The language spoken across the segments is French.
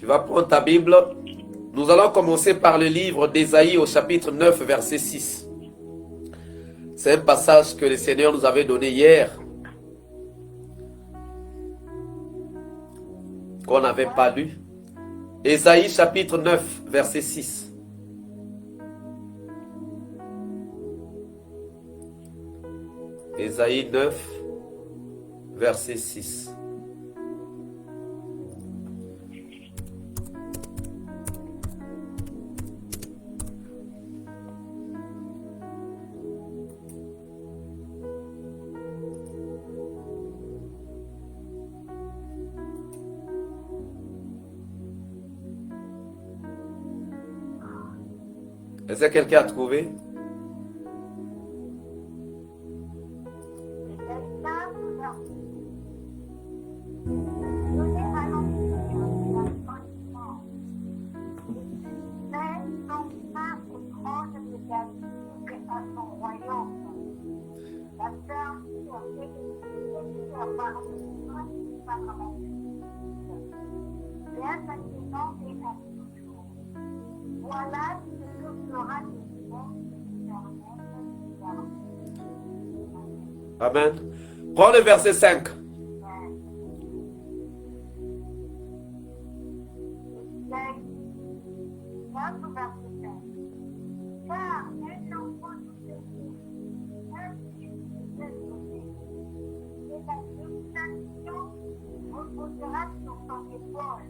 vas prendre ta Bible. Nous allons commencer par le livre d'Ésaïe au chapitre 9, verset 6. C'est un passage que le Seigneur nous avait donné hier, qu'on n'avait pas lu. Ésaïe chapitre 9, verset 6. Ésaïe 9, verset 6. Est-ce que quelqu'un a trouvé? Voilà ce que fera Amen. Prends le verset 5. Car un enfant nous est né, un fils nous est donné, et la domination reposera sur son épaule.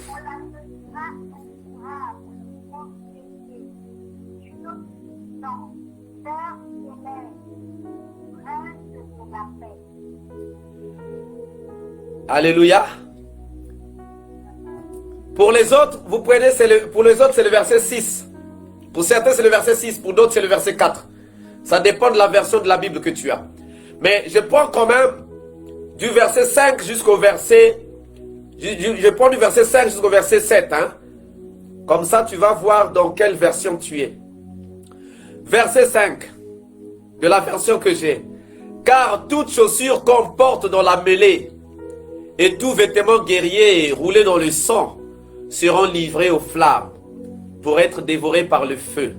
On l'appellera admirable, conseiller, Dieu puissant, Père céleste, Prince de la paix. Alléluia. Pour les autres, vous prenez, pour les autres, c'est le verset 6. Pour certains, c'est le verset 6. Pour d'autres, c'est le verset 4. Ça dépend de la version de la Bible que tu as. Mais je prends quand même du verset 5 jusqu'au verset... Je prends du verset 5 jusqu'au verset 7. Hein? Comme ça, tu vas voir dans quelle version tu es. Verset 5 de la version que j'ai. Car toute chaussure qu'on porte dans la mêlée et tout vêtement guerrier roulé dans le sang seront livrés aux flammes pour être dévorés par le feu.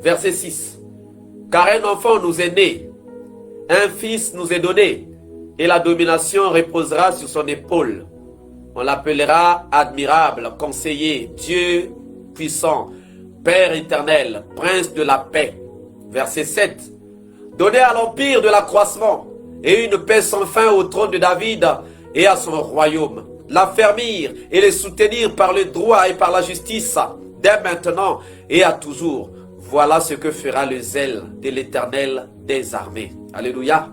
Verset 6. Car un enfant nous est né, un fils nous est donné, et la domination reposera sur son épaule. On l'appellera admirable, conseiller, Dieu puissant, Père éternel, Prince de la paix. Verset 7. Donner à l'empire de l'accroissement et une paix sans fin au trône de David et à son royaume. L'affermir et les soutenir par le droit et par la justice, dès maintenant et à toujours. Voilà ce que fera le zèle de l'Éternel des armées. Alléluia.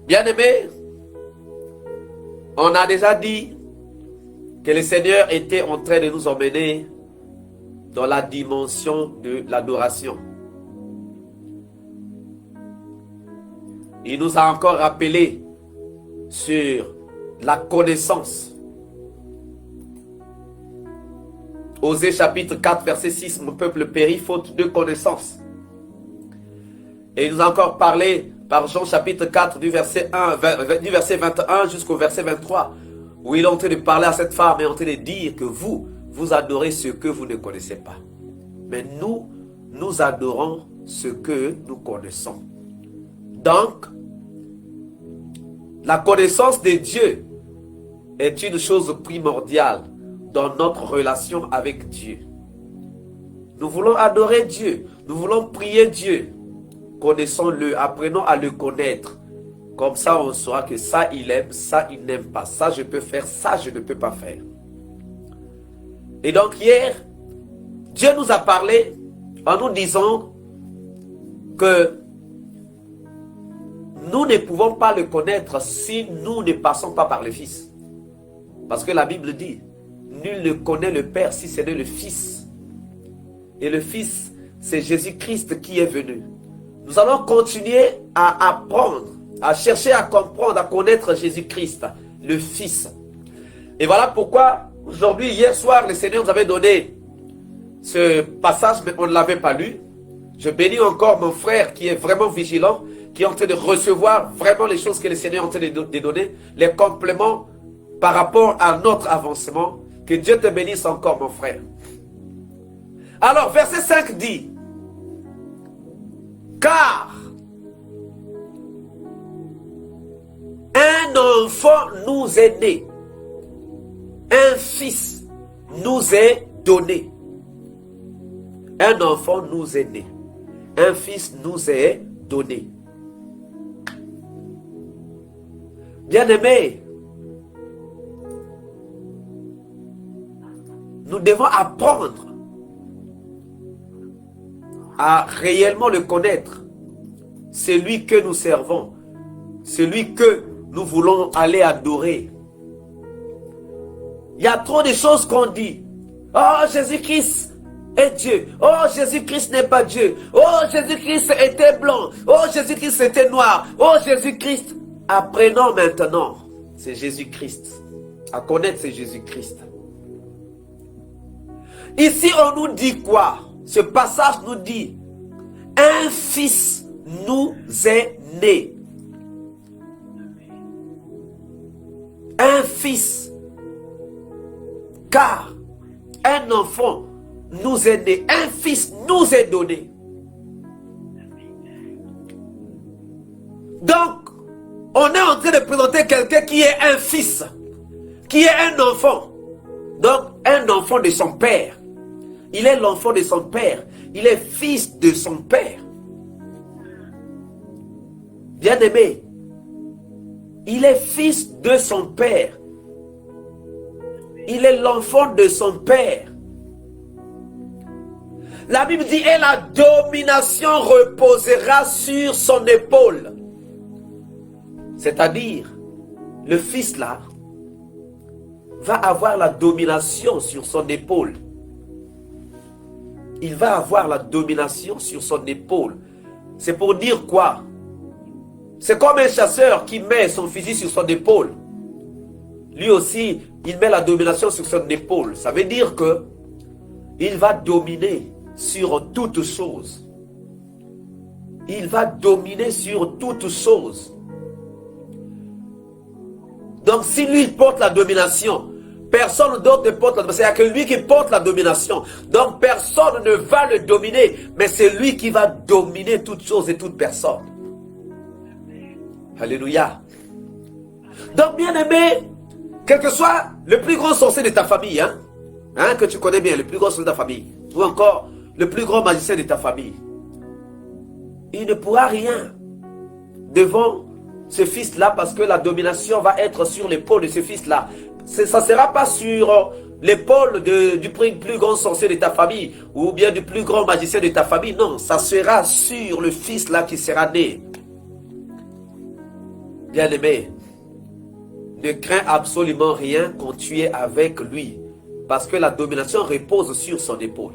Bien-aimés, on a déjà dit que le Seigneur était en train de nous emmener dans la dimension de l'adoration. Il nous a encore rappelé sur la connaissance. Osée chapitre 4 verset 6, mon peuple périt faute de connaissance. Et il nous a encore parlé par Jean chapitre 4 du verset 21 jusqu'au verset 23, où il est en train de parler à cette femme et en train de dire que vous adorez ce que vous ne connaissez pas. Mais nous adorons ce que nous connaissons. Donc, la connaissance de Dieu est une chose primordiale dans notre relation avec Dieu. Nous voulons adorer Dieu, nous voulons prier Dieu. Connaissons-le, apprenons à le connaître. Comme ça, on saura que ça, il aime, ça, il n'aime pas. Ça, je peux faire, ça, je ne peux pas faire. Et donc, hier, Dieu nous a parlé en nous disant que nous ne pouvons pas le connaître si nous ne passons pas par le Fils. Parce que la Bible dit, nul ne connaît le Père si ce n'est le Fils. Et le Fils, c'est Jésus-Christ qui est venu. Nous allons continuer à apprendre, à chercher à comprendre, à connaître Jésus-Christ, le Fils. Et voilà pourquoi, aujourd'hui, hier soir, le Seigneur nous avait donné ce passage, mais on ne l'avait pas lu. Je bénis encore mon frère qui est vraiment vigilant, qui est en train de recevoir vraiment les choses que le Seigneur est en train de donner, les compléments par rapport à notre avancement. Que Dieu te bénisse encore, mon frère. Alors, verset 5 dit, car un enfant nous est né, un fils nous est donné. Un enfant nous est né, un fils nous est donné. Bien-aimés, nous devons apprendre à réellement le connaître. Celui que nous servons, celui que nous voulons aller adorer. Il y a trop de choses qu'on dit. Oh, Jésus-Christ est Dieu. Oh, Jésus-Christ n'est pas Dieu. Oh, Jésus-Christ était blanc. Oh, Jésus-Christ était noir. Oh, Jésus-Christ. Apprenons maintenant, c'est Jésus-Christ. À connaître, c'est Jésus-Christ. Ici, on nous dit quoi? Ce passage nous dit, un fils nous est né. Un fils. Car un enfant nous est né. Un fils nous est donné. Donc, on est en train de présenter quelqu'un qui est un fils. Qui est un enfant. Donc, un enfant de son père. Il est l'enfant de son père. Il est fils de son père. Bien-aimé, il est fils de son père. Il est l'enfant de son père. La Bible dit, et la domination reposera sur son épaule. C'est-à-dire, le fils là va avoir la domination sur son épaule. Il va avoir la domination sur son épaule. C'est pour dire quoi? C'est comme un chasseur qui met son fusil sur son épaule. Lui aussi, il met la domination sur son épaule. Ça veut dire que il va dominer sur toutes choses. Il va dominer sur toutes choses. Donc, si lui porte la domination, personne d'autre ne porte la domination. Il n'y a que lui qui porte la domination. Donc, personne ne va le dominer. Mais c'est lui qui va dominer toutes choses et toute personne. Alléluia. Donc, bien aimé, quel que soit le plus grand sorcier de ta famille, que tu connais bien, le plus grand sorcier de ta famille, ou encore le plus grand magicien de ta famille, il ne pourra rien devant ce fils-là parce que la domination va être sur l'épaule de ce fils-là. Ça ne sera pas sur l'épaule du plus grand sorcier de ta famille ou bien du plus grand magicien de ta famille. Non, ça sera sur le fils-là qui sera né. Bien-aimé, ne crains absolument rien quand tu es avec lui parce que la domination repose sur son épaule.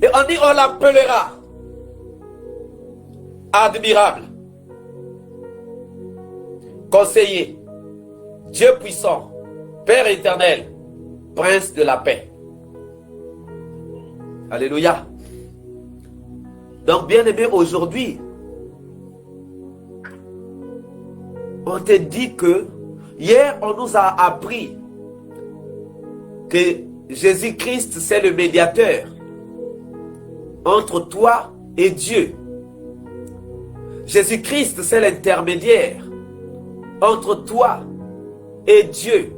Et on dit, on l'appellera admirable, conseiller, Dieu puissant, Père éternel, Prince de la paix. Alléluia. Donc, bien-aimé, aujourd'hui, on te dit que, hier, on nous a appris que Jésus-Christ, c'est le médiateur entre toi et Dieu. Jésus-Christ, c'est l'intermédiaire entre toi et Dieu.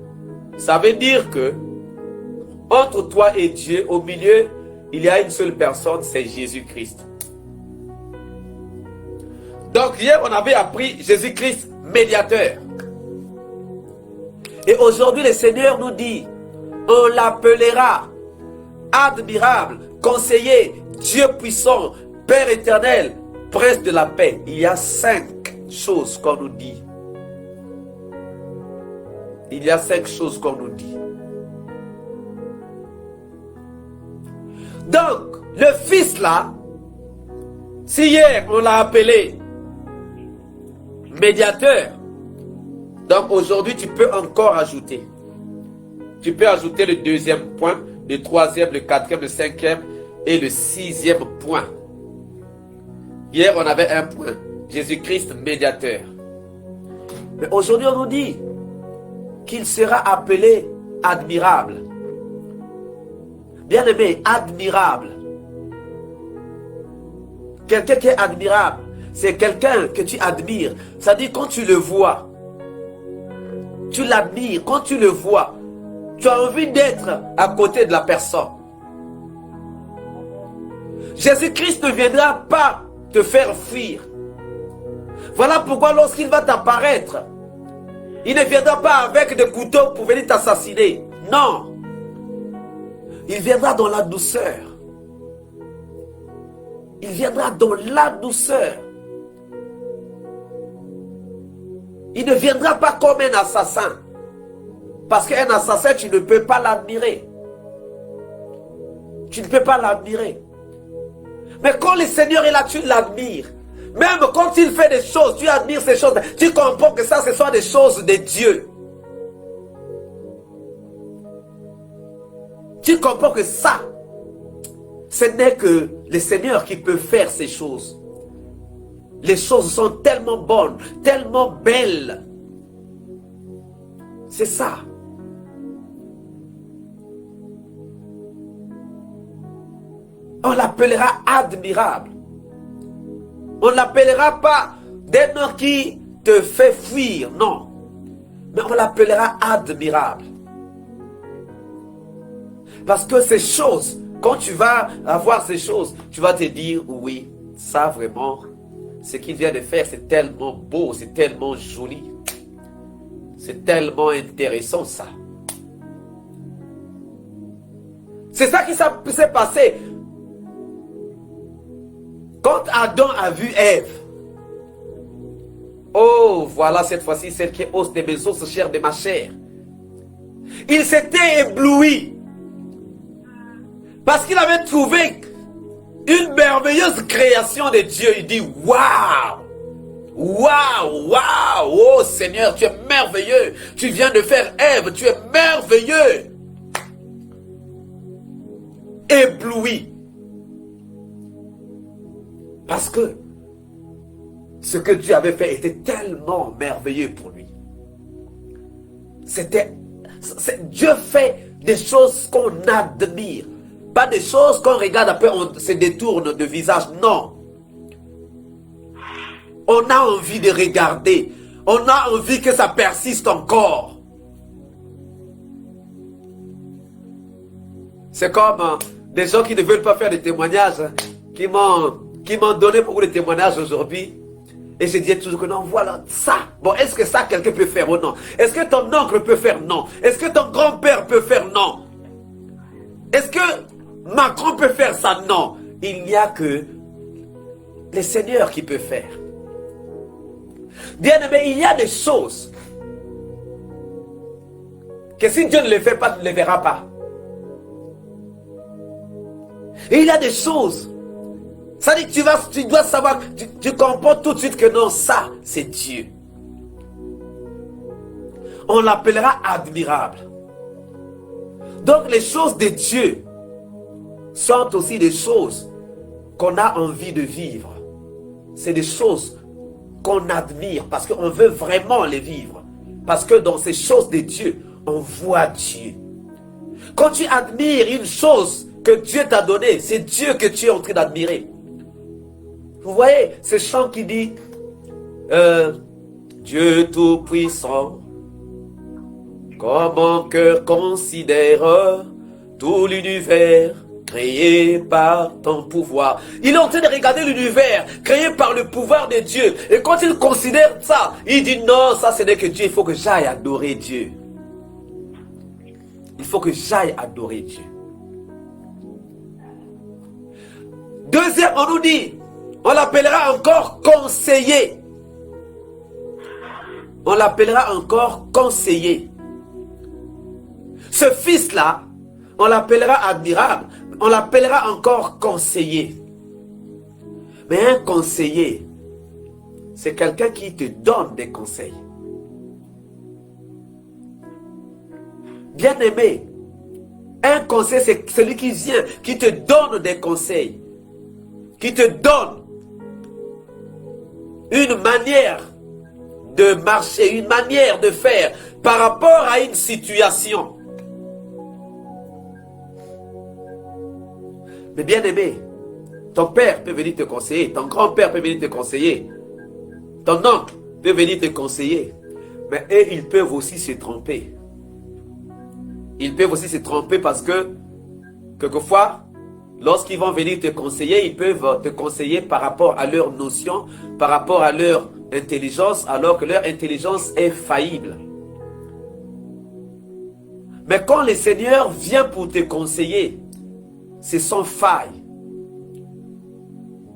Ça veut dire que entre toi et Dieu, au milieu, il y a une seule personne, c'est Jésus-Christ. Donc hier, on avait appris Jésus-Christ médiateur. Et aujourd'hui, le Seigneur nous dit, on l'appellera admirable, conseiller, Dieu puissant, Père éternel, Prince de la paix. Il y a 5 choses qu'on nous dit. Il y a 5 choses qu'on nous dit. Donc, le fils là, si hier on l'a appelé médiateur, donc aujourd'hui tu peux encore ajouter. Tu peux ajouter le 2e point, le 3e, le 4e, le 5e et le 6e point. Hier on avait un point, Jésus-Christ médiateur. Mais aujourd'hui on nous dit, qu'il sera appelé admirable. Bien-aimé, admirable. Quelqu'un qui est admirable, c'est quelqu'un que tu admires. C'est-à-dire quand tu le vois, tu l'admires. Quand tu le vois, tu as envie d'être à côté de la personne. Jésus-Christ ne viendra pas te faire fuir. Voilà pourquoi lorsqu'il va t'apparaître, il ne viendra pas avec des couteaux pour venir t'assassiner. Non. Il viendra dans la douceur. Il viendra dans la douceur. Il ne viendra pas comme un assassin. Parce qu'un assassin, tu ne peux pas l'admirer. Tu ne peux pas l'admirer. Mais quand le Seigneur est là, tu l'admires. Même quand il fait des choses, tu admires ces choses. Tu comprends que ça, ce sont des choses de Dieu. Tu comprends que ça, ce n'est que le Seigneur qui peut faire ces choses. Les choses sont tellement bonnes, tellement belles. C'est ça. On l'appellera admirable. On ne l'appellera pas d'un nom qui te fait fuir, non. Mais on l'appellera admirable. Parce que ces choses, quand tu vas avoir ces choses, tu vas te dire, oui, ça vraiment, ce qu'il vient de faire, c'est tellement beau, c'est tellement joli. C'est tellement intéressant, ça. C'est ça qui s'est passé. Quand Adam a vu Ève, oh, voilà cette fois-ci celle qui est os de mes os, chair de ma chair. Il s'était ébloui. Parce qu'il avait trouvé une merveilleuse création de Dieu. Il dit, waouh! Waouh! Waouh! Oh Seigneur, tu es merveilleux. Tu viens de faire Ève, tu es merveilleux. Ébloui. Parce que ce que Dieu avait fait était tellement merveilleux pour lui. Dieu fait des choses qu'on admire. Pas des choses qu'on regarde après, on se détourne de visage. Non. On a envie de regarder. On a envie que ça persiste encore. C'est comme des gens qui ne veulent pas faire des témoignages, qui m'ont donné beaucoup de témoignages aujourd'hui. Et je dis toujours que non, voilà, ça. Bon, est-ce que ça, quelqu'un peut faire ou non? Est-ce que ton oncle peut faire? Non. Est-ce que ton grand-père peut faire? Non. Est-ce que Macron peut faire ça? Non. Il n'y a que le Seigneur qui peut faire. Bien aimé, il y a des choses que si Dieu ne les fait pas, tu ne les verras pas. Et il y a des choses, ça dit que tu dois savoir, tu comprends tout de suite que non, ça, c'est Dieu. On l'appellera admirable. Donc les choses de Dieu sont aussi des choses qu'on a envie de vivre. C'est des choses qu'on admire parce qu'on veut vraiment les vivre. Parce que dans ces choses de Dieu, on voit Dieu. Quand tu admires une chose que Dieu t'a donnée, c'est Dieu que tu es en train d'admirer. Vous voyez ce chant qui dit Dieu tout-puissant, comme mon cœur considère tout l'univers créé par ton pouvoir. Il est en train de regarder l'univers créé par le pouvoir de Dieu. Et quand il considère ça, il dit non, ça ce n'est que Dieu. Il faut que j'aille adorer Dieu. Il faut que j'aille adorer Dieu. Deuxième, on nous dit, on l'appellera encore conseiller. On l'appellera encore conseiller. Ce fils-là, on l'appellera admirable. On l'appellera encore conseiller. Mais un conseiller, c'est quelqu'un qui te donne des conseils. Bien-aimé, un conseil, c'est celui qui vient, qui te donne des conseils. Qui te donne une manière de marcher, une manière de faire par rapport à une situation. Mais bien aimé, ton père peut venir te conseiller, ton grand-père peut venir te conseiller, ton oncle peut venir te conseiller, mais eux, ils peuvent aussi se tromper. Ils peuvent aussi se tromper parce que, quelquefois, lorsqu'ils vont venir te conseiller, ils peuvent te conseiller par rapport à leur notion, par rapport à leur intelligence, alors que leur intelligence est faillible. Mais quand le Seigneur vient pour te conseiller, c'est sans faille.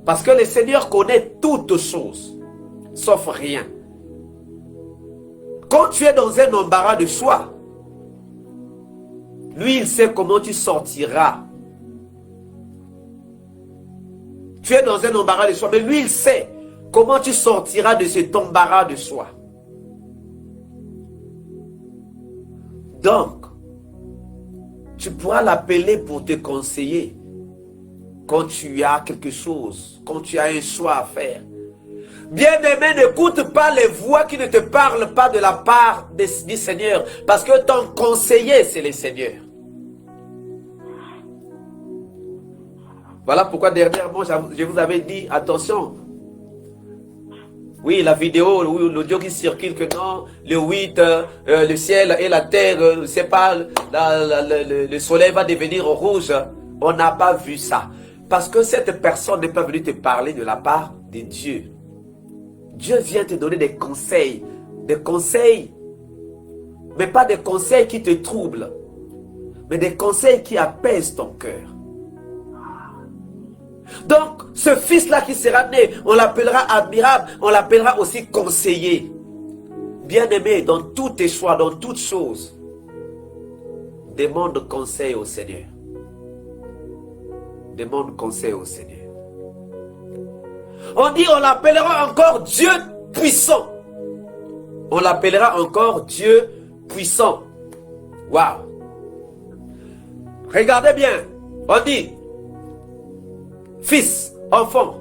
Parce que le Seigneur connaît toutes choses, sauf rien. Quand tu es dans un embarras de choix, lui, il sait comment tu sortiras. Tu es dans un embarras de choix, mais lui, il sait comment tu sortiras de cet embarras de choix. Donc, tu pourras l'appeler pour te conseiller quand tu as quelque chose, quand tu as un choix à faire. Bien-aimé, n'écoute pas les voix qui ne te parlent pas de la part du Seigneur, parce que ton conseiller, c'est le Seigneur. Voilà pourquoi dernièrement, je vous avais dit, attention. Oui, la vidéo, l'audio qui circule que non, le 8, le ciel et la terre, c'est pas, le soleil va devenir rouge. On n'a pas vu ça. Parce que cette personne n'est pas venue te parler de la part de Dieu. Dieu vient te donner des conseils, mais pas des conseils qui te troublent, mais des conseils qui apaisent ton cœur. Donc, ce fils-là qui sera né, on l'appellera admirable, on l'appellera aussi conseiller. Bien-aimé, dans tous tes choix, dans toutes choses, demande conseil au Seigneur. Demande conseil au Seigneur. On dit, on l'appellera encore Dieu puissant. On l'appellera encore Dieu puissant. Waouh. Regardez bien. On dit, fils, enfant.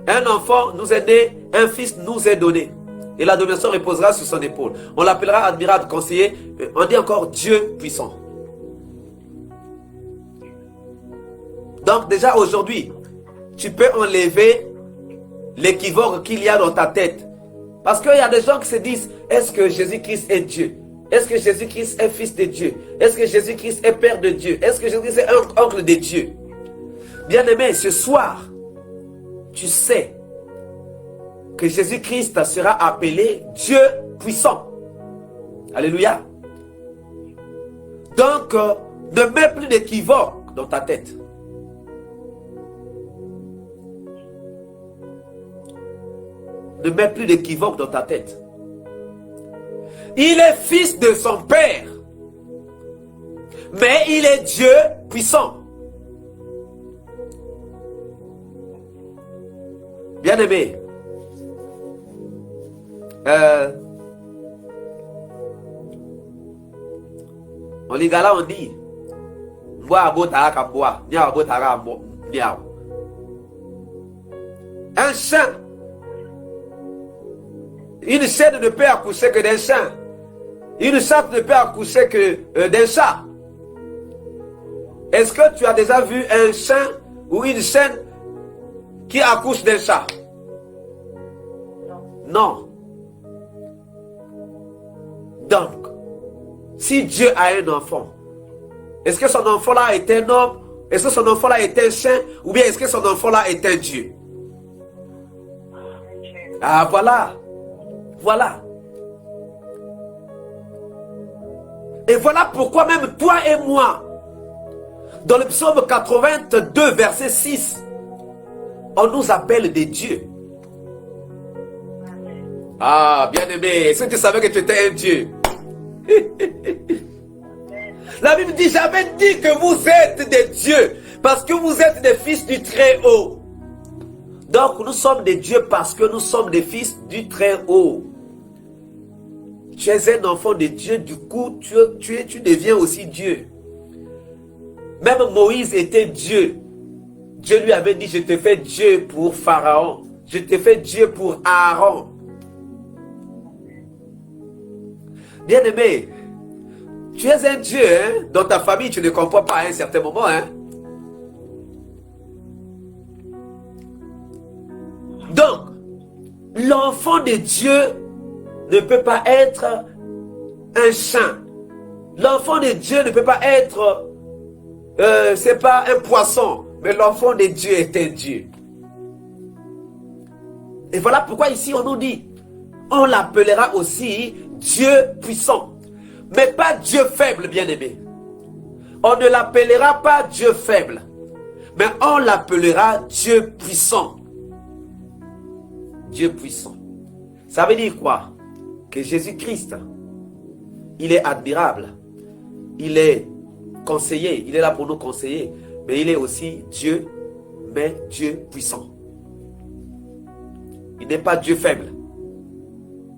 Un enfant nous est né, un fils nous est donné. Et la domination reposera sur son épaule. On l'appellera admirable, conseiller. On dit encore Dieu puissant. Donc déjà aujourd'hui, tu peux enlever l'équivoque qu'il y a dans ta tête. Parce qu'il y a des gens qui se disent, est-ce que Jésus-Christ est Dieu? Est-ce que Jésus-Christ est fils de Dieu? Est-ce que Jésus-Christ est père de Dieu? Est-ce que Jésus-Christ est oncle de Dieu? Bien-aimé, ce soir, tu sais que Jésus-Christ sera appelé Dieu puissant. Alléluia. Donc, ne mets plus d'équivoque dans ta tête. Ne mets plus d'équivoque dans ta tête. Il est fils de son père, mais il est Dieu puissant. Bien-aimé, en Lingala on dit, un chien, une chaîne ne peut accoucher que d'un chien. Une chatte ne peut accoucher que d'un chat. Est-ce que tu as déjà vu un chien ou une chaîne qui accouche d'un chat? Non. Donc, si Dieu a un enfant, est-ce que son enfant-là est un homme? Est-ce que son enfant-là est un chien? Ou bien est-ce que son enfant-là est un Dieu? Ah, voilà. Voilà. Et voilà pourquoi même toi et moi, dans le psaume 82, verset 6, on nous appelle des dieux. Ah, bien-aimé, est-ce que tu savais que tu étais un Dieu? La Bible dit, j'avais dit que vous êtes des dieux, parce que vous êtes des fils du Très-Haut. Donc, nous sommes des dieux parce que nous sommes des fils du Très-Haut. Tu es un enfant de Dieu, du coup, tu deviens aussi Dieu. Même Moïse était Dieu. Dieu lui avait dit, je te fais Dieu pour Pharaon. Je te fais Dieu pour Aaron. Bien-aimé, tu es un Dieu, hein? Dans ta famille, tu ne comprends pas à un certain moment, hein? Donc, l'enfant de Dieu ne peut pas être un chien. L'enfant de Dieu ne peut pas être, c'est pas un poisson, mais l'enfant de Dieu est un Dieu. Et voilà pourquoi ici on nous dit, on l'appellera aussi Dieu puissant. Mais pas Dieu faible, bien-aimé. On ne l'appellera pas Dieu faible, mais on l'appellera Dieu puissant. Dieu puissant. Ça veut dire quoi? Que Jésus-Christ, il est admirable. Il est conseiller. Il est là pour nous conseiller. Mais il est aussi Dieu, mais Dieu puissant. Il n'est pas Dieu faible.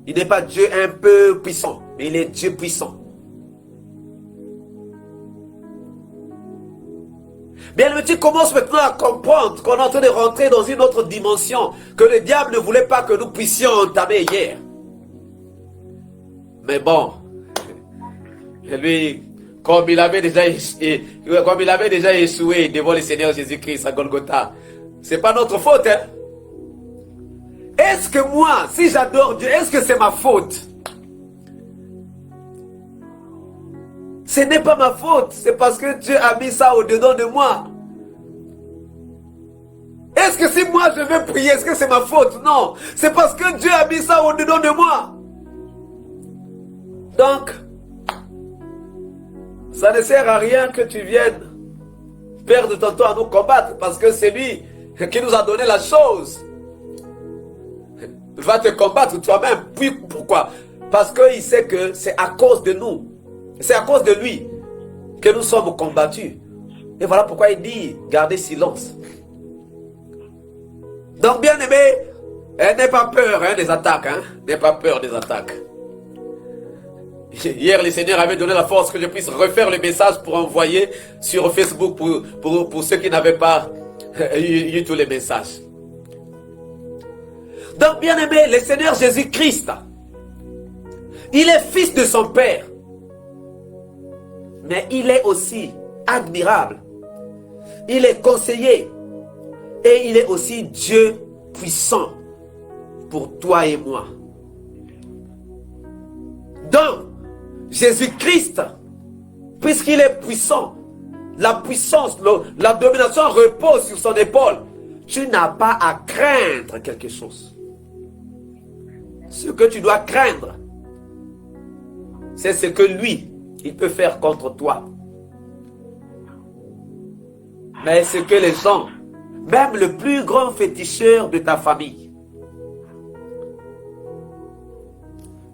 Il n'est pas Dieu un peu puissant, mais il est Dieu puissant. Bien, mais tu commences maintenant à comprendre qu'on est en train de rentrer dans une autre dimension que le diable ne voulait pas que nous puissions entamer hier. Mais bon, lui, comme il avait déjà échoué devant le Seigneur Jésus-Christ à Golgotha, c'est pas notre faute, hein? Est-ce que moi, si j'adore Dieu, est-ce que c'est ma faute? Ce n'est pas ma faute, c'est parce que Dieu a mis ça au-dedans de moi. Est-ce que si moi je vais prier, est-ce que c'est ma faute? Non, c'est parce que Dieu a mis ça au-dedans de moi. Donc, ça ne sert à rien que tu viennes perdre ton temps à nous combattre, parce que c'est lui qui nous a donné la chose. Va te combattre toi-même. Puis pourquoi? Parce qu'il sait que c'est à cause de nous. C'est à cause de lui que nous sommes combattus. Et voilà pourquoi il dit, gardez silence. Donc bien aimé, n'aie pas peur des attaques. N'aie pas peur des attaques. Hier, le Seigneur avait donné la force que je puisse refaire le message pour envoyer sur Facebook pour ceux qui n'avaient pas eu tous les messages. Donc bien aimé, le Seigneur Jésus-Christ, il est fils de son Père. Mais il est aussi admirable. Il est conseiller. Et il est aussi Dieu puissant pour toi et moi. Donc, Jésus-Christ, puisqu'il est puissant, la puissance, la domination repose sur son épaule. Tu n'as pas à craindre quelque chose. Ce que tu dois craindre, c'est ce que lui, il peut faire contre toi. Mais ce que les gens, même le plus grand féticheur de ta famille,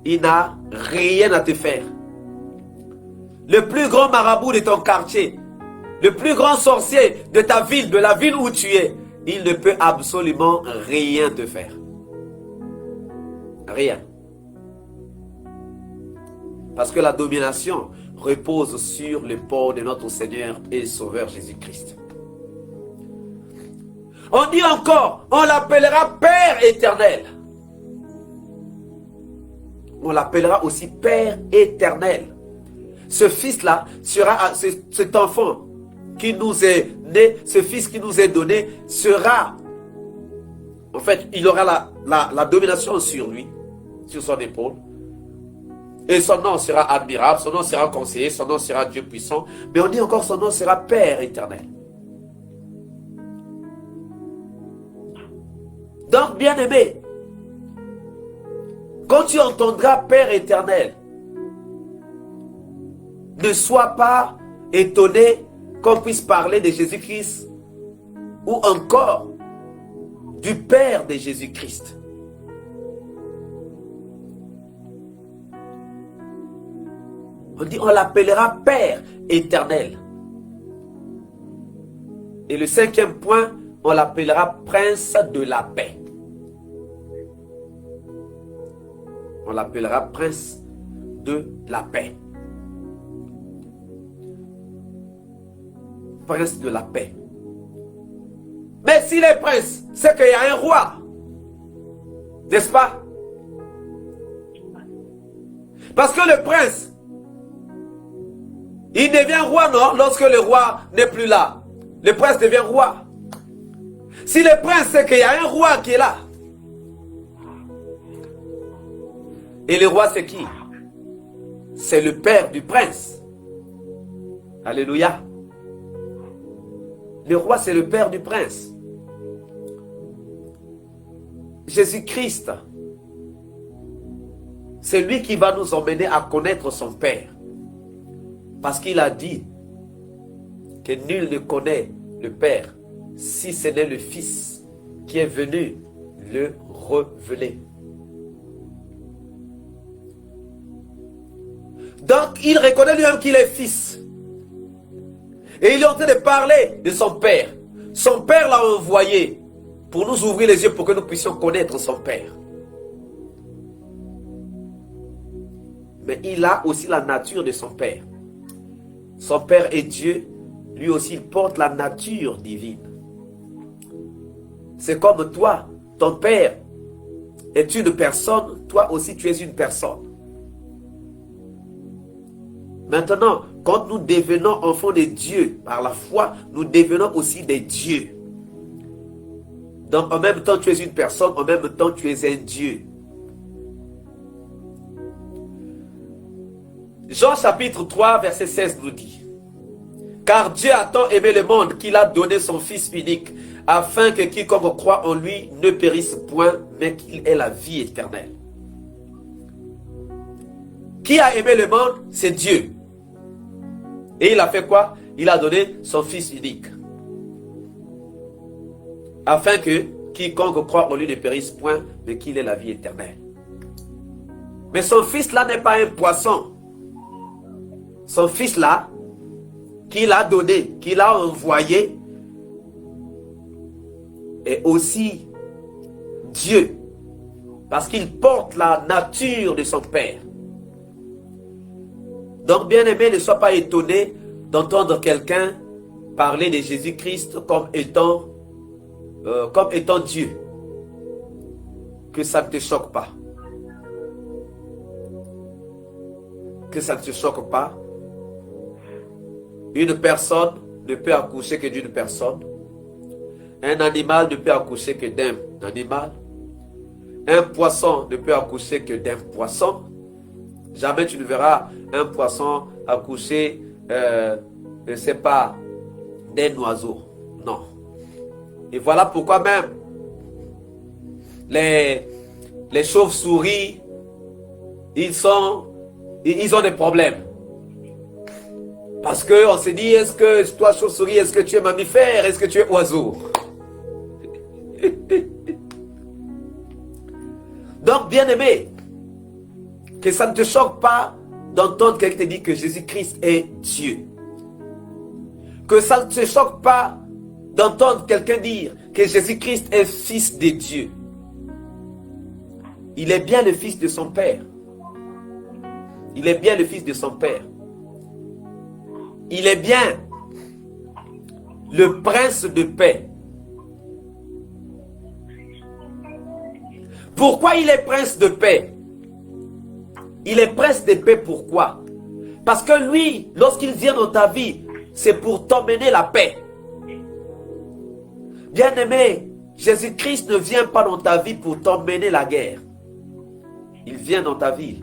il n'a rien à te faire. Le plus grand marabout de ton quartier, le plus grand sorcier de ta ville, de la ville où tu es, il ne peut absolument rien te faire. Rien. Parce que la domination repose sur l'épaule de notre Seigneur et Sauveur Jésus-Christ. On dit encore, on l'appellera Père éternel. On l'appellera aussi Père éternel. Ce fils-là sera, cet enfant qui nous est né, ce fils qui nous est donné, sera, en fait, il aura la domination sur lui, sur son épaule. Et son nom sera admirable, son nom sera conseiller, son nom sera Dieu puissant. Mais on dit encore, son nom sera Père éternel. Donc, bien-aimé, quand tu entendras Père éternel, ne sois pas étonné qu'on puisse parler de Jésus-Christ ou encore du Père de Jésus-Christ. On dit, on l'appellera Père éternel. Et le cinquième point, on l'appellera Prince de la paix. On l'appellera Prince de la paix. Prince de la paix. Mais s'il est prince, c'est qu'il y a un roi. N'est-ce pas? Parce que le prince, il devient roi, non? Lorsque le roi n'est plus là. Le prince devient roi. Si le prince sait qu'il y a un roi qui est là. Et le roi c'est qui? C'est le père du prince. Alléluia. Le roi c'est le père du prince. Jésus-Christ, c'est lui qui va nous emmener à connaître son père. Parce qu'il a dit que nul ne connaît le père si ce n'est le fils qui est venu le révéler. Donc il reconnaît lui-même qu'il est fils. Et il est en train de parler de son père. Son père l'a envoyé pour nous ouvrir les yeux pour que nous puissions connaître son père. Mais il a aussi la nature de son père. Son père est Dieu, lui aussi il porte la nature divine. C'est comme toi, ton père est une personne, toi aussi tu es une personne. Maintenant, quand nous devenons enfants de Dieu par la foi, nous devenons aussi des dieux. Donc en même temps tu es une personne, en même temps tu es un Dieu. Jean chapitre 3 verset 16 nous dit: car Dieu a tant aimé le monde qu'il a donné son Fils unique, afin que quiconque croit en lui ne périsse point, mais qu'il ait la vie éternelle. Qui a aimé le monde? C'est Dieu. Et il a fait quoi? Il a donné son Fils unique, afin que quiconque croit en lui ne périsse point, mais qu'il ait la vie éternelle. Mais son Fils là n'est pas un poisson. Son Fils là, qu'il a donné, qu'il a envoyé, est aussi Dieu. Parce qu'il porte la nature de son Père. Donc, bien-aimé, ne sois pas étonné d'entendre quelqu'un parler de Jésus-Christ comme étant Dieu. Que ça ne te choque pas. Que ça ne te choque pas. Une personne ne peut accoucher que d'une personne. Un animal ne peut accoucher que d'un animal. Un poisson ne peut accoucher que d'un poisson. Jamais tu ne verras un poisson accoucher, je ne sais pas, d'un oiseau. Non. Et voilà pourquoi même les chauves-souris, ils ont des problèmes. Parce qu'on se dit, est-ce que toi chauve-souris, est-ce que tu es mammifère, est-ce que tu es oiseau? Donc, bien-aimé, que ça ne te choque pas d'entendre quelqu'un te dire que Jésus-Christ est Dieu. Que ça ne te choque pas d'entendre quelqu'un dire que Jésus-Christ est fils de Dieu. Il est bien le fils de son Père. Il est bien le fils de son Père. Il est bien le prince de paix. Pourquoi il est prince de paix? Il est prince de paix, pourquoi? Parce que lui, lorsqu'il vient dans ta vie, c'est pour t'emmener la paix. Bien-aimé, Jésus-Christ ne vient pas dans ta vie pour t'emmener la guerre. Il vient dans ta vie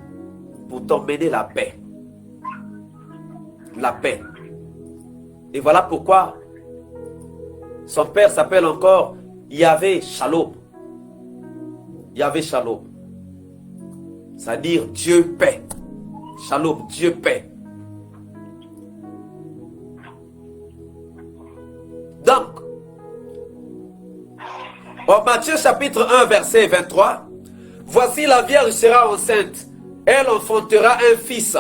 pour t'emmener la paix. La paix. Et voilà pourquoi son père s'appelle encore Yahvé Shalom. Yahvé Shalom. C'est-à-dire Dieu paix. Shalom, Dieu paix. Donc, en Matthieu chapitre 1 verset 23, voici la Vierge sera enceinte, elle enfantera un fils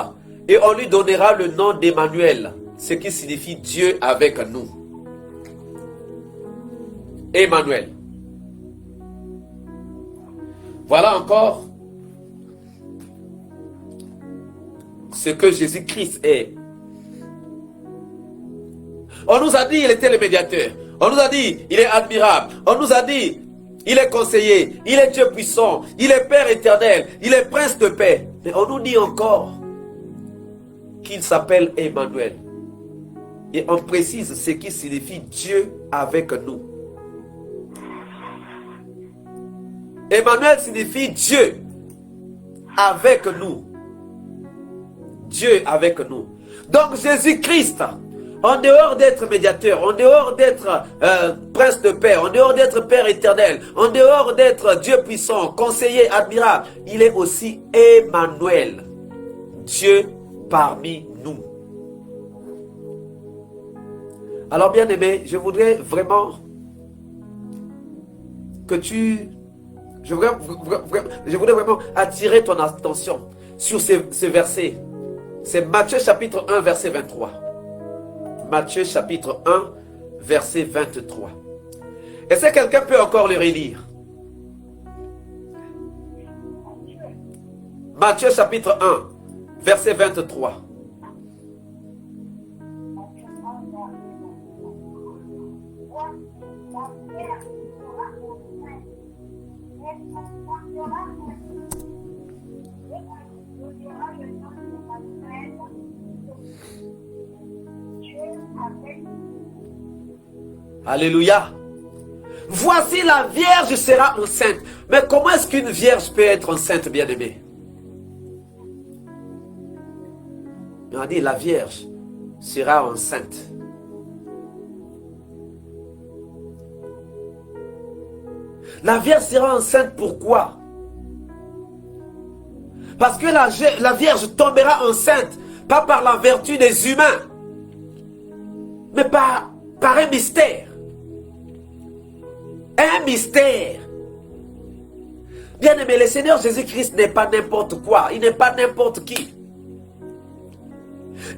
et on lui donnera le nom d'Emmanuel, ce qui signifie Dieu avec nous. Emmanuel. Voilà encore ce que Jésus-Christ est. On nous a dit qu'il était le médiateur. On nous a dit il est admirable. On nous a dit il est conseiller. Il est Dieu puissant. Il est Père éternel. Il est prince de paix. Mais on nous dit encore qu'il s'appelle Emmanuel. Et on précise ce qui signifie Dieu avec nous. Emmanuel signifie Dieu avec nous. Dieu avec nous. Donc Jésus-Christ, en dehors d'être médiateur, en dehors d'être prince de paix, en dehors d'être Père éternel, en dehors d'être Dieu puissant, conseiller admirable, il est aussi Emmanuel, Dieu parmi nous. Alors bien aimé, je voudrais vraiment que je voudrais vraiment attirer ton attention sur ce verset. C'est Matthieu chapitre 1, verset 23. Matthieu chapitre 1, verset 23. Est-ce que quelqu'un peut encore le relire? Matthieu chapitre 1, verset 23. Alléluia. Voici la Vierge sera enceinte. Mais comment est-ce qu'une Vierge peut être enceinte, bien-aimée? On a dit la Vierge sera enceinte. La Vierge sera enceinte, pourquoi? Parce que la Vierge tombera enceinte, pas par la vertu des humains, mais par un mystère. Un mystère. Bien aimé, le Seigneur Jésus-Christ n'est pas n'importe quoi. Il n'est pas n'importe qui.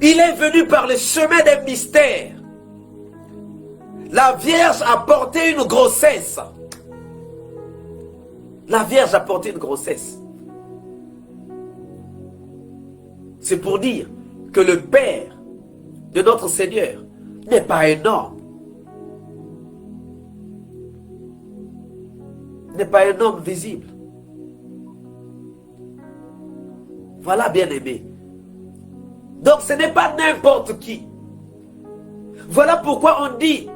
Il est venu par le chemin des mystères. La Vierge a porté une grossesse. La Vierge a porté une grossesse. C'est pour dire que le Père de notre Seigneur n'est pas un homme. N'est pas un homme visible. Voilà, bien-aimé. Donc ce n'est pas n'importe qui. Voilà pourquoi on dit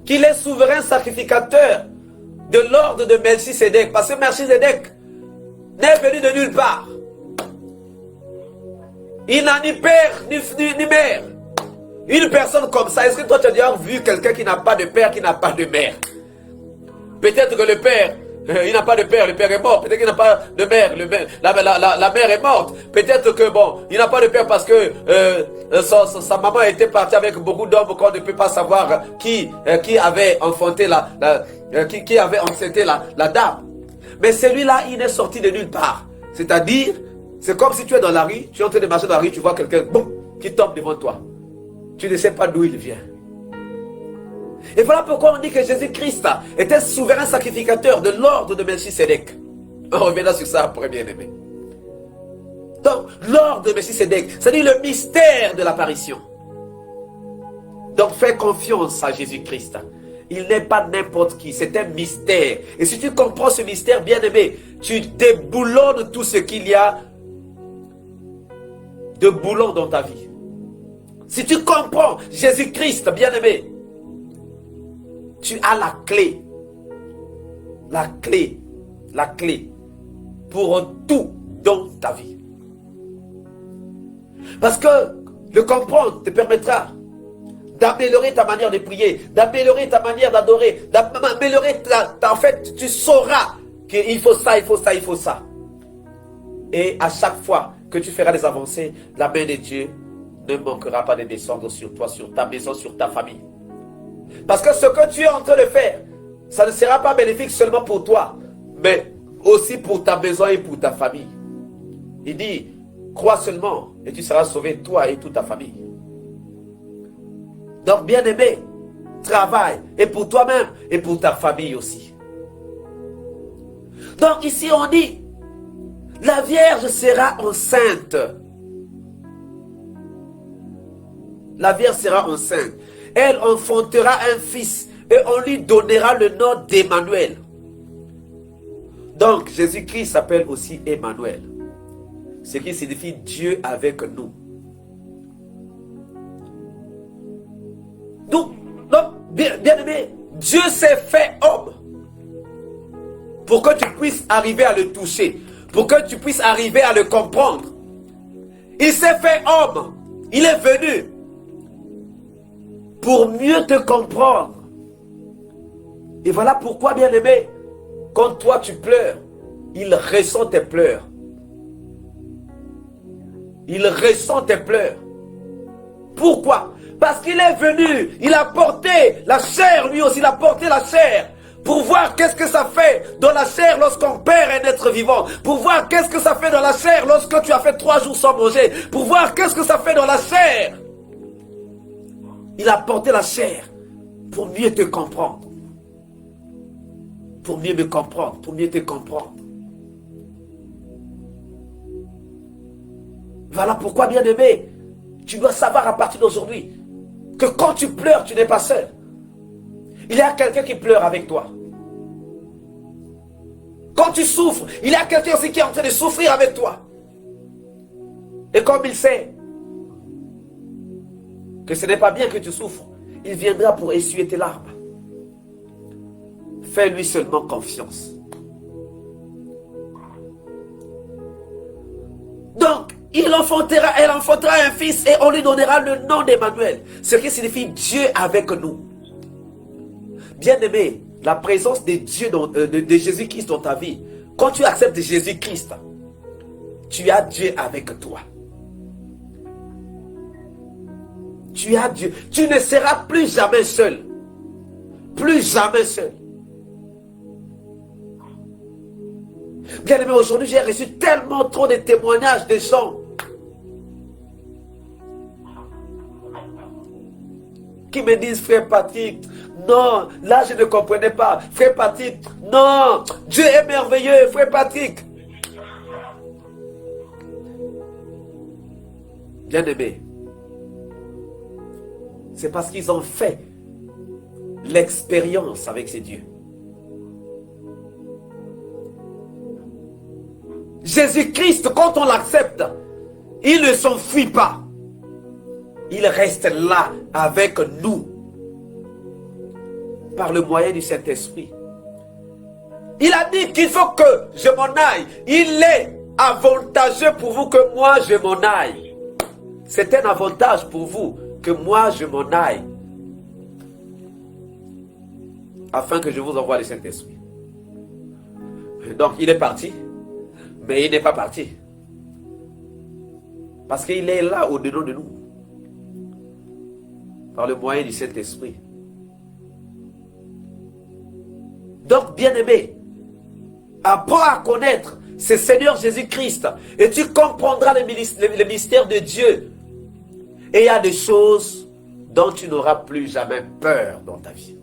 qu'il est souverain sacrificateur de l'ordre de Melchisédek. Parce que Melchisédek n'est venu de nulle part. Il n'a ni père ni mère. Une personne comme ça, est-ce que toi tu as déjà vu quelqu'un qui n'a pas de père, qui n'a pas de mère? Peut-être que le père, il n'a pas de père, le père est mort. Peut-être qu'il n'a pas de mère, la mère est morte. Peut-être que bon, il n'a pas de père parce que sa maman était partie avec beaucoup d'hommes qu'on ne peut pas savoir qui avait enfanté qui avait enceinté la dame. Mais celui-là, il est sorti de nulle part. C'est-à-dire, c'est comme si tu es dans la rue, tu es en train de marcher dans la rue, tu vois quelqu'un qui tombe devant toi. Tu ne sais pas d'où il vient. Et voilà pourquoi on dit que Jésus-Christ était souverain sacrificateur de l'ordre de Melchisédek. On reviendra sur ça après, bien-aimé. Donc, l'ordre de Melchisédek, c'est-à-dire le mystère de l'apparition. Donc, fais confiance à Jésus-Christ. Il n'est pas n'importe qui, c'est un mystère. Et si tu comprends ce mystère, bien-aimé, tu déboulonnes tout ce qu'il y a de boulon dans ta vie. Si tu comprends Jésus-Christ, bien-aimé, tu as la clé. La clé pour tout dans ta vie. Parce que le comprendre te permettra d'améliorer ta manière de prier, d'améliorer ta manière d'adorer, d'améliorer en fait, tu sauras qu'il faut ça, il faut ça, il faut ça. Et à chaque fois que tu feras des avancées, la main de Dieu ne manquera pas de descendre sur toi, sur ta maison, sur ta famille. Parce que ce que tu es en train de faire, ça ne sera pas bénéfique seulement pour toi, mais aussi pour ta maison et pour ta famille. Il dit, crois seulement et tu seras sauvé, toi et toute ta famille. Donc, bien-aimé, travaille, et pour toi-même, et pour ta famille aussi. Donc, ici, on dit, la Vierge sera enceinte. La Vierge sera enceinte. Elle enfantera un fils, et on lui donnera le nom d'Emmanuel. Donc, Jésus-Christ s'appelle aussi Emmanuel. Ce qui signifie Dieu avec nous. Donc bien aimé, Dieu s'est fait homme pour que tu puisses arriver à le toucher, pour que tu puisses arriver à le comprendre. Il s'est fait homme, il est venu pour mieux te comprendre. Et voilà pourquoi, bien aimé, quand toi tu pleures, il ressent tes pleurs. Il ressent tes pleurs. Pourquoi? Parce qu'il est venu, il a porté la chair, lui aussi, il a porté la chair. Pour voir qu'est-ce que ça fait dans la chair lorsqu'on perd un être vivant. Pour voir qu'est-ce que ça fait dans la chair lorsque tu as fait 3 jours sans manger. Pour voir qu'est-ce que ça fait dans la chair. Il a porté la chair pour mieux te comprendre. Pour mieux me comprendre, pour mieux te comprendre. Voilà pourquoi, bien aimé, tu dois savoir à partir d'aujourd'hui que quand tu pleures, tu n'es pas seul. Il y a quelqu'un qui pleure avec toi. Quand tu souffres, il y a quelqu'un aussi qui est en train de souffrir avec toi. Et comme il sait que ce n'est pas bien que tu souffres, il viendra pour essuyer tes larmes. Fais-lui seulement confiance. Donc, elle enfantera un fils et on lui donnera le nom d'Emmanuel, ce qui signifie Dieu avec nous. Bien-aimé, la présence de Dieu, de Jésus-Christ dans ta vie, quand tu acceptes Jésus-Christ, tu as Dieu avec toi. Tu as Dieu. Tu ne seras plus jamais seul. Plus jamais seul. Bien-aimé, aujourd'hui, j'ai reçu tellement trop de témoignages de gens qui me disent, frère Patrick, non, là je ne comprenais pas. Frère Patrick, non, Dieu est merveilleux, frère Patrick. Bien-aimé, c'est parce qu'ils ont fait l'expérience avec ces dieux. Jésus-Christ, quand on l'accepte, il ne s'enfuit pas. Il reste là avec nous. Par le moyen du Saint-Esprit. Il a dit qu'il faut que je m'en aille. Il est avantageux pour vous que moi je m'en aille. C'est un avantage pour vous que moi je m'en aille. Afin que je vous envoie le Saint-Esprit. Donc il est parti. Mais il n'est pas parti. Parce qu'il est là au-dedans de nous. Par le moyen du Saint-Esprit. Donc, bien-aimé, apprends à connaître ce Seigneur Jésus-Christ et tu comprendras le mystère de Dieu. Et il y a des choses dont tu n'auras plus jamais peur dans ta vie.